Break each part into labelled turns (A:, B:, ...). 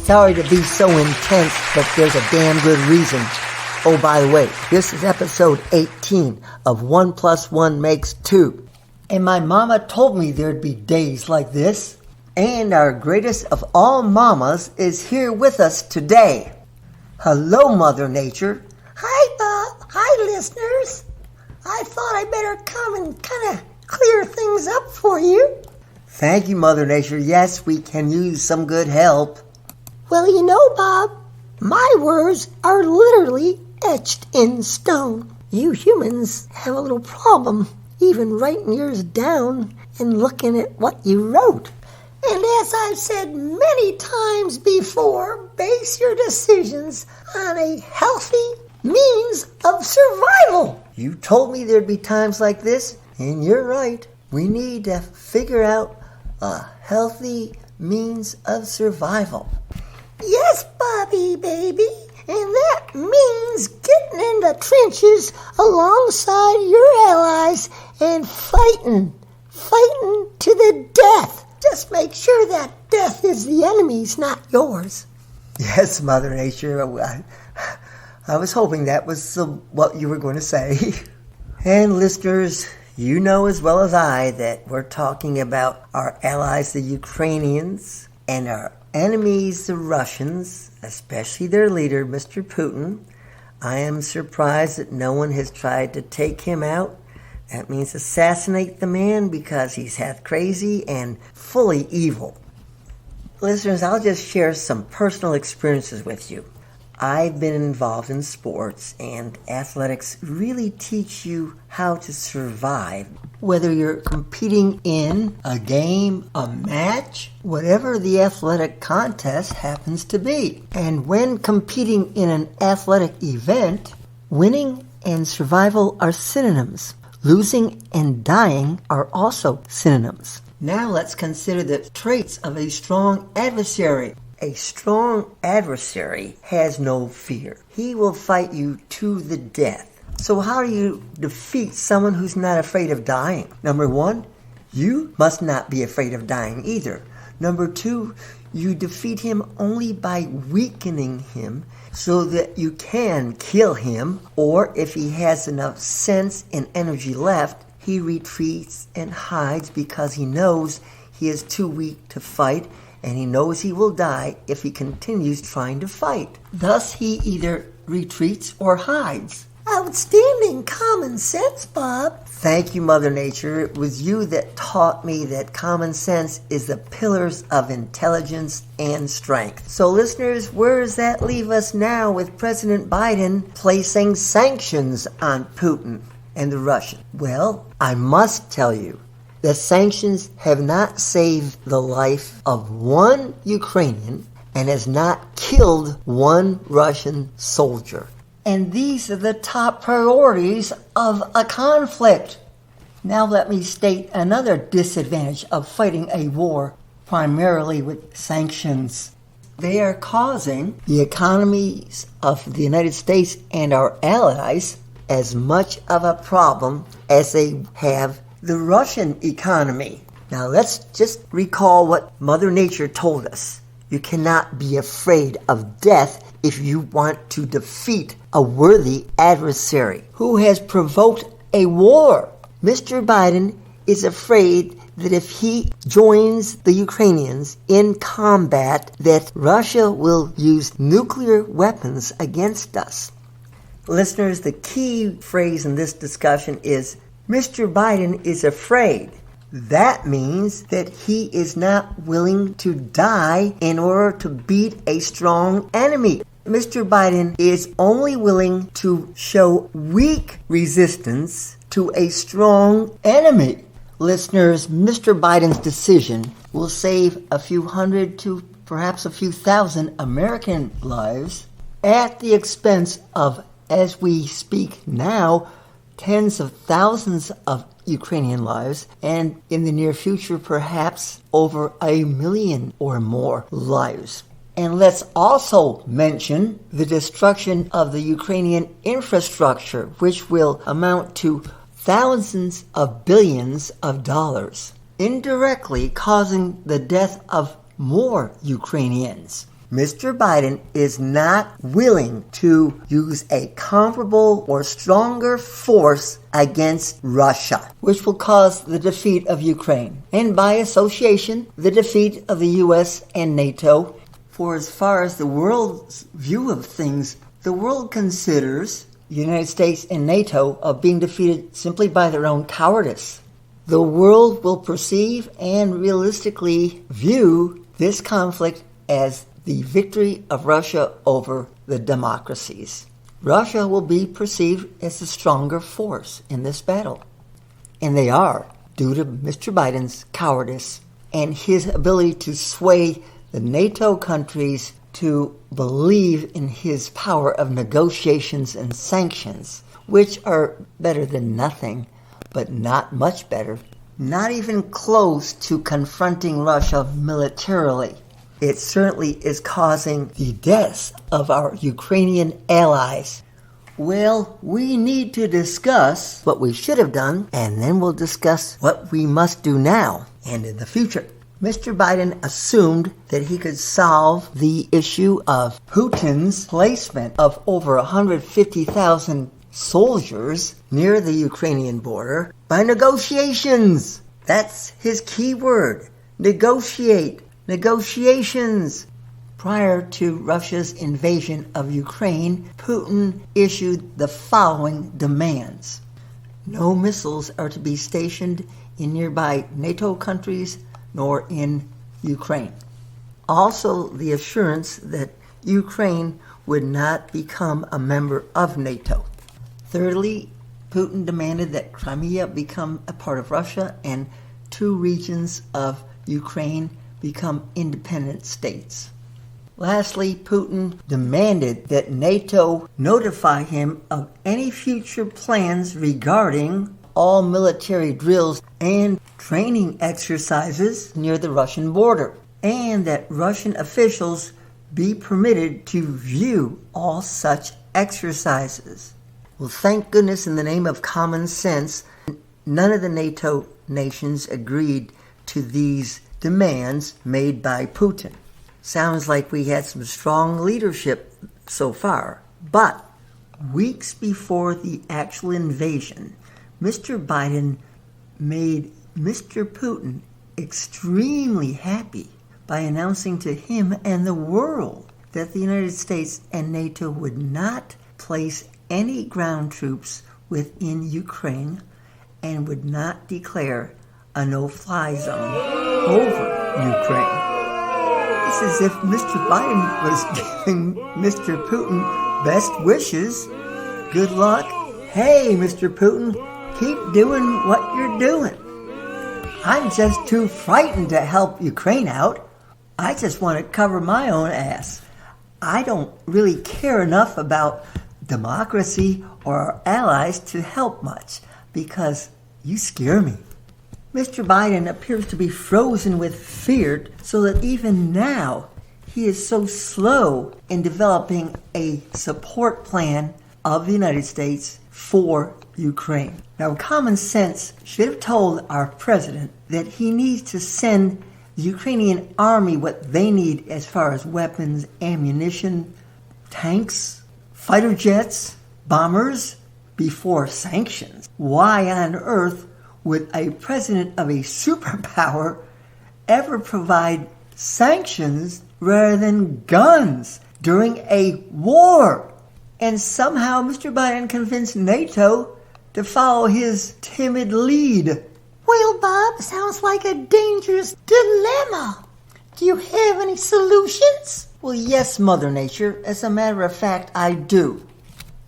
A: Sorry to be so intense, but there's a damn good reason. Oh, by the way, this is episode 18 of 1 + 1 makes 2. And my mama told me there'd be days like this. And our greatest of all mamas is here with us today. Hello, Mother Nature.
B: Hi, Bob. Hi, listeners. I thought I better come and kind of clear things up for you.
A: Thank you, Mother Nature. Yes, we can use some good help.
B: Well, you know, Bob, my words are literally etched in stone. You humans have a little problem even writing yours down and looking at what you wrote. And as I've said many times before, base your decisions on a healthy means of survival.
A: You told me there'd be times like this, and you're right. We need to figure out a healthy means of survival.
B: Yes, Bobby, baby. And that means getting in the trenches alongside your allies and fighting to the death. Just make sure that death is the enemy's, not yours.
A: Yes, Mother Nature. I was hoping that was what you were going to say. And listeners, you know as well as I that we're talking about our allies, the Ukrainians, and our enemies, the Russians, especially their leader, Mr. Putin. I am surprised that no one has tried to take him out. That means assassinate the man because he's half crazy and fully evil. Listeners, I'll just share some personal experiences with you. I've been involved in sports, and athletics really teach you how to survive. Whether you're competing in a game, a match, whatever the athletic contest happens to be. And when competing in an athletic event, winning and survival are synonyms. Losing and dying are also synonyms. Now let's consider the traits of a strong adversary. A strong adversary has no fear. He will fight you to the death. So how do you defeat someone who's not afraid of dying? Number one, you must not be afraid of dying either. Number two, you defeat him only by weakening him so that you can kill him, or if he has enough sense and energy left, he retreats and hides because he knows he is too weak to fight, and he knows he will die if he continues trying to fight. Thus, he either retreats or hides.
B: Outstanding common sense, Bob.
A: Thank you, Mother Nature. It was you that taught me that common sense is the pillars of intelligence and strength. So, listeners, where does that leave us now with President Biden placing sanctions on Putin and the Russians? Well, I must tell you, the sanctions have not saved the life of one Ukrainian and has not killed one Russian soldier. And these are the top priorities of a conflict. Now let me state another disadvantage of fighting a war primarily with sanctions. They are causing the economies of the United States and our allies as much of a problem as they have the Russian economy. Now let's just recall what Mother Nature told us. You cannot be afraid of death if you want to defeat a worthy adversary who has provoked a war. Mr. Biden is afraid that if he joins the Ukrainians in combat, that Russia will use nuclear weapons against us. Listeners, the key phrase in this discussion is Mr. Biden is afraid. That means that he is not willing to die in order to beat a strong enemy. Mr. Biden is only willing to show weak resistance to a strong enemy. Listeners, Mr. Biden's decision will save a few hundred to perhaps a few thousand American lives at the expense of, as we speak now, tens of thousands of Ukrainian lives, and in the near future, perhaps over 1 million or more lives. And let's also mention the destruction of the Ukrainian infrastructure, which will amount to thousands of billions of dollars, indirectly causing the death of more Ukrainians. Mr. Biden is not willing to use a comparable or stronger force against Russia, which will cause the defeat of Ukraine, and by association, the defeat of the U.S. and NATO. For as far as the world's view of things, the world considers the United States and NATO of being defeated simply by their own cowardice. The world will perceive and realistically view this conflict as the victory of Russia over the democracies. Russia will be perceived as the stronger force in this battle. And they are, due to Mr. Biden's cowardice and his ability to sway the NATO countries to believe in his power of negotiations and sanctions, which are better than nothing, but not much better, not even close to confronting Russia militarily. It certainly is causing the deaths of our Ukrainian allies. Well, we need to discuss what we should have done, and then we'll discuss what we must do now and in the future. Mr. Biden assumed that he could solve the issue of Putin's placement of over 150,000 soldiers near the Ukrainian border by negotiations. That's his key word. Negotiate. Negotiations. Prior to Russia's invasion of Ukraine, Putin issued the following demands. No missiles are to be stationed in nearby NATO countries nor in Ukraine. Also, the assurance that Ukraine would not become a member of NATO. Thirdly, Putin demanded that Crimea become a part of Russia and 2 regions of Ukraine become independent states. Lastly, Putin demanded that NATO notify him of any future plans regarding all military drills and training exercises near the Russian border, and that Russian officials be permitted to view all such exercises. Well, thank goodness, in the name of common sense, none of the NATO nations agreed to these demands made by Putin. Sounds like we had some strong leadership so far. But weeks before the actual invasion, Mr. Biden made Mr. Putin extremely happy by announcing to him and the world that the United States and NATO would not place any ground troops within Ukraine and would not declare a no-fly zone over Ukraine. It's as if Mr. Biden was giving Mr. Putin best wishes. Good luck. Hey, Mr. Putin, keep doing what you're doing. I'm just too frightened to help Ukraine out. I just want to cover my own ass. I don't really care enough about democracy or our allies to help much because you scare me. Mr. Biden appears to be frozen with fear, so that even now he is so slow in developing a support plan of the United States for Ukraine. Now, common sense should have told our president that he needs to send the Ukrainian army what they need as far as weapons, ammunition, tanks, fighter jets, bombers, before sanctions. Why on earth would a president of a superpower ever provide sanctions rather than guns during a war? And somehow Mr. Biden convinced NATO to follow his timid lead.
B: Well, Bob, sounds like a dangerous dilemma. Do you have any solutions?
A: Well, yes, Mother Nature. As a matter of fact, I do.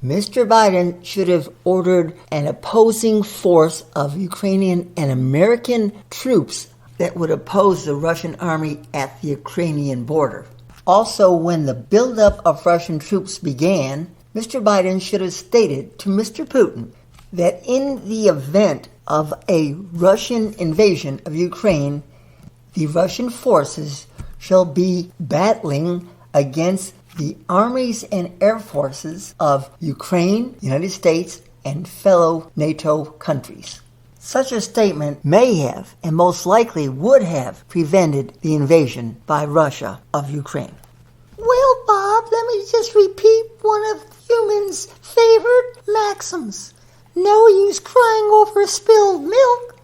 A: Mr. Biden should have ordered an opposing force of Ukrainian and American troops that would oppose the Russian army at the Ukrainian border. Also, when the buildup of Russian troops began, Mr. Biden should have stated to Mr. Putin that in the event of a Russian invasion of Ukraine, the Russian forces shall be battling against the armies and air forces of Ukraine, United States, and fellow NATO countries. Such a statement may have, and most likely would have, prevented the invasion by Russia of Ukraine.
B: let me just repeat one of humans' favorite maxims. No use crying over spilled milk.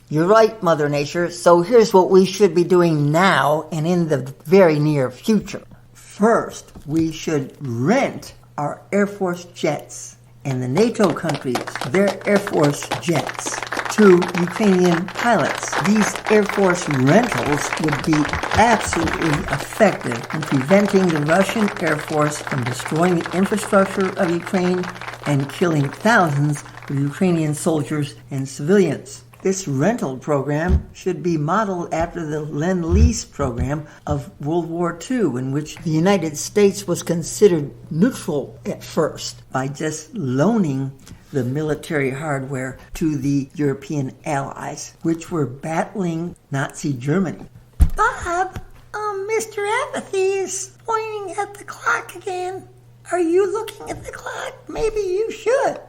A: You're right, Mother Nature. So here's what we should be doing now and in the very near future. First, we should rent our Air Force jets and the NATO countries their Air Force jets to Ukrainian pilots. These Air Force rentals would be absolutely effective in preventing the Russian Air Force from destroying the infrastructure of Ukraine and killing thousands of Ukrainian soldiers and civilians. This rental program should be modeled after the Lend-Lease program of World War II, in which the United States was considered neutral at first by just loaning the military hardware to the European allies, which were battling Nazi Germany.
B: Bob, Mr. Apathy is pointing at the clock again. Are you looking at the clock? Maybe you should.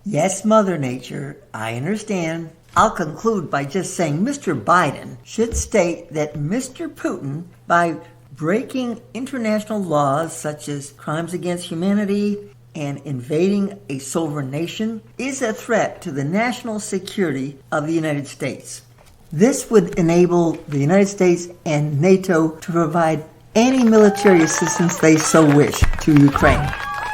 A: Yes, Mother Nature, I understand. I'll conclude by just saying Mr. Biden should state that Mr. Putin, by breaking international laws such as crimes against humanity and invading a sovereign nation, is a threat to the national security of the United States. This would enable the United States and NATO to provide any military assistance they so wish to Ukraine.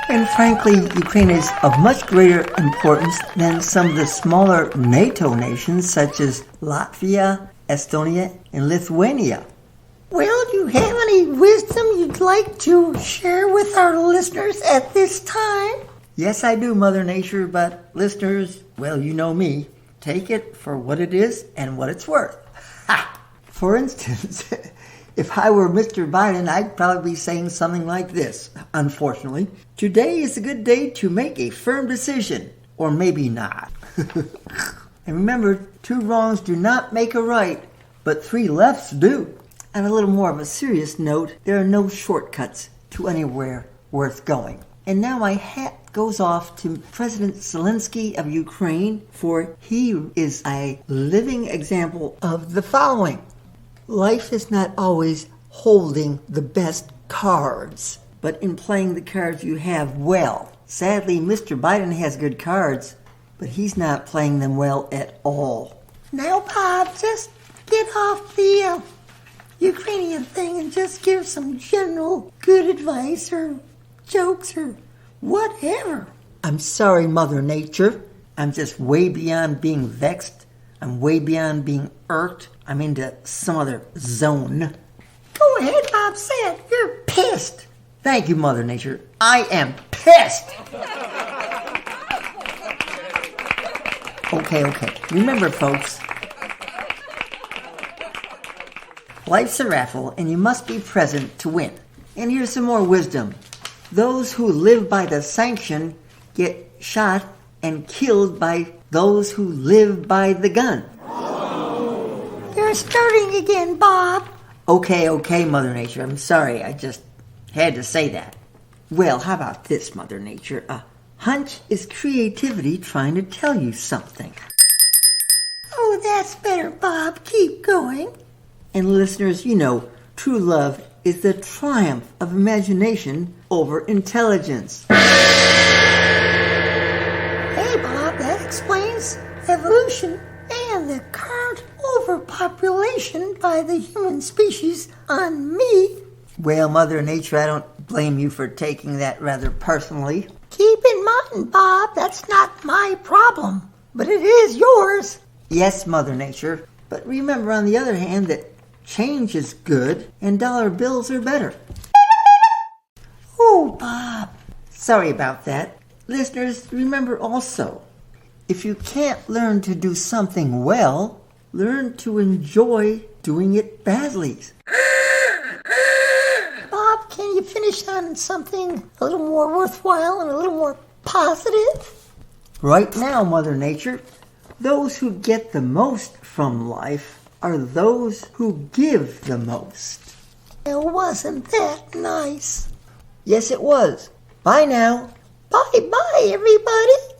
A: And frankly, Ukraine is of much greater importance than some of the smaller NATO nations such as Latvia, Estonia, and Lithuania.
B: Well, do you have any wisdom you'd like to share with our listeners at this time?
A: Yes, I do, Mother Nature, but listeners, well, you know me. Take it for what it is and what it's worth. Ha! For instance, if I were Mr. Biden, I'd probably be saying something like this. Unfortunately, today is a good day to make a firm decision, or maybe not. And remember, 2 wrongs do not make a right, but 3 lefts do. On a little more of a serious note, there are no shortcuts to anywhere worth going. And now my hat goes off to President Zelensky of Ukraine, for he is a living example of the following. Life is not always holding the best cards, but in playing the cards you have well. Sadly, Mr. Biden has good cards, but he's not playing them well at all.
B: Now, Bob, just get off the Ukrainian thing and just give some general good advice or jokes or whatever.
A: I'm sorry, Mother Nature. I'm just way beyond being vexed. I'm way beyond being irked. I'm into some other zone.
B: Go ahead, Bob, say it. You're pissed.
A: Thank you, Mother Nature. I am pissed. Okay. Remember, folks, life's a raffle, and you must be present to win. And here's some more wisdom. Those who live by the sanction get shot and killed by those who live by the gun.
B: You're starting again, Bob.
A: Okay, Mother Nature. I'm sorry. I just had to say that. Well, how about this, Mother Nature? A hunch is creativity trying to tell you something.
B: Oh, that's better, Bob. Keep going.
A: And listeners, you know, true love is the triumph of imagination over intelligence.
B: Hey, Bob, that explains evolution and the current overpopulation by the human species on me.
A: Well, Mother Nature, I don't blame you for taking that rather personally.
B: Keep in mind, Bob, that's not my problem, but it is yours.
A: Yes, Mother Nature, but remember on the other hand that change is good and dollar bills are better.
B: Oh, Bob.
A: Sorry about that. Listeners, remember also, if you can't learn to do something well, learn to enjoy doing it badly.
B: Bob, can you finish on something a little more worthwhile and a little more positive?
A: Right now, Mother Nature, those who get the most from life are those who give the most.
B: Well, wasn't that nice?
A: Yes, it was. Bye now.
B: Bye-bye, everybody.